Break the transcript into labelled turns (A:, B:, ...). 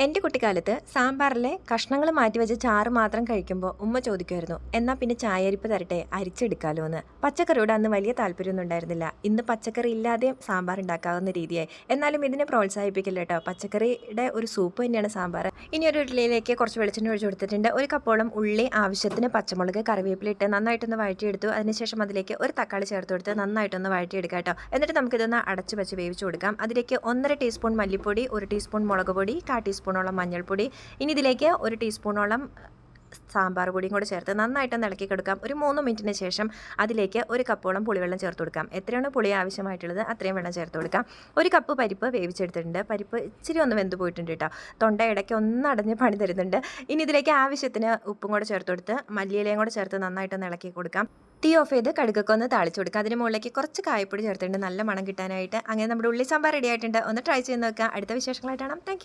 A: എൻ്റെ കുട്ടിക്കാലത്ത് സാമ്പാറിലെ കഷ്ണങ്ങൾ മാറ്റി വെച്ച് ചാറ് മാത്രം കഴിക്കുമ്പോൾ ഉമ്മ ചോദിക്കുമായിരുന്നു, എന്നാൽ പിന്നെ ചായരിപ്പ് തരട്ടെ, അരിച്ചെടുക്കാലോ എന്ന്. പച്ചക്കറിയോട് അന്ന് വലിയ താല്പര്യമൊന്നും ഉണ്ടായിരുന്നില്ല. ഇന്ന് പച്ചക്കറി ഇല്ലാതെയും സാമ്പാർ ഉണ്ടാക്കാവുന്ന രീതിയായി. എന്നാലും ഇതിനെ പ്രോത്സാഹിപ്പിക്കില്ല കേട്ടോ. പച്ചക്കറിയുടെ ഒരു സൂപ്പ് തന്നെയാണ് സാമ്പാർ. ഇനി ഒരു ഇഡ്ഡലിയിലേക്ക് കുറച്ച് വെളിച്ചെണ്ണ ഒഴിച്ച് കൊടുത്തിട്ടുണ്ട്. ഒരു കപ്പോളം ഉള്ളി, ആവശ്യത്തിന് പച്ചമുളക്, കറിവേപ്പില ഇട്ട് നന്നായിട്ടൊന്ന് വഴറ്റിയെടുത്തു. അതിനുശേഷം അതിലേക്ക് ഒരു തക്കാളി ചേർത്ത് കൊടുത്ത് നന്നായിട്ടൊന്ന് വഴറ്റിയെടുക്കാം കേട്ടോ. എന്നിട്ട് നമുക്കിതൊന്ന് അടച്ച് വെച്ച് വേവിച്ച് കൊടുക്കാം. അതിലേക്ക് 1.5 ടീസ്പൂൺ മല്ലിപ്പൊടി, 1 ടീസ്പൂൺ മുളക് പൊടി, 1/4 ടീസ്പൂണോളം മഞ്ഞൾപ്പൊടി, ഇനി ഇതിലേക്ക് 1 ടീസ്പൂണോളം സാമ്പാർ പൊടിയും കൂടെ ചേർത്ത് നന്നായിട്ടൊന്ന് ഇളക്കി കൊടുക്കാം. ഒരു 3 മിനിറ്റിന് ശേഷം അതിലേക്ക് 1 കപ്പോളം പുളിവെള്ളം ചേർത്ത് കൊടുക്കാം. എത്രയാണ് പുളി ആവശ്യമായിട്ടുള്ളത് അത്രയും വെള്ളം ചേർത്ത് കൊടുക്കാം. 1 കപ്പ് പരിപ്പ് വേവിച്ചെടുത്തിട്ടുണ്ട്. പരിപ്പ് ഇച്ചിരി ഒന്ന് വെന്ത് പോയിട്ടുണ്ട് കേട്ടോ. തൊണ്ട ഇടയ്ക്ക് ഒന്ന് അടഞ്ഞ് പണി തരുന്നുണ്ട്. ഇനി ഇതിലേക്ക് ആവശ്യത്തിന് ഉപ്പും കൂടെ ചേർത്ത് കൊടുത്ത് മല്ലിയിലയും കൂടെ ചേർത്ത് നന്നായിട്ടൊന്ന് ഇളക്കി കൊടുക്കാം. തീ ഓഫ് ചെയ്ത് കടുകൊക്കെ ഒന്ന് താളിച്ച് കൊടുക്കുക. അതിന് മുകളിലേക്ക് കുറച്ച് കായപ്പൊടി ചേർത്തിട്ടുണ്ട്, നല്ല മണം കിട്ടാനായിട്ട്. അങ്ങനെ നമ്മുടെ ഉള്ളി സാമ്പാർ റെഡി ആയിട്ടുണ്ട്. ഒന്ന് ട്രൈ ചെയ്ത് നോക്കുക. അടുത്ത വിശേഷങ്ങളായിട്ടാണ്. Thank you.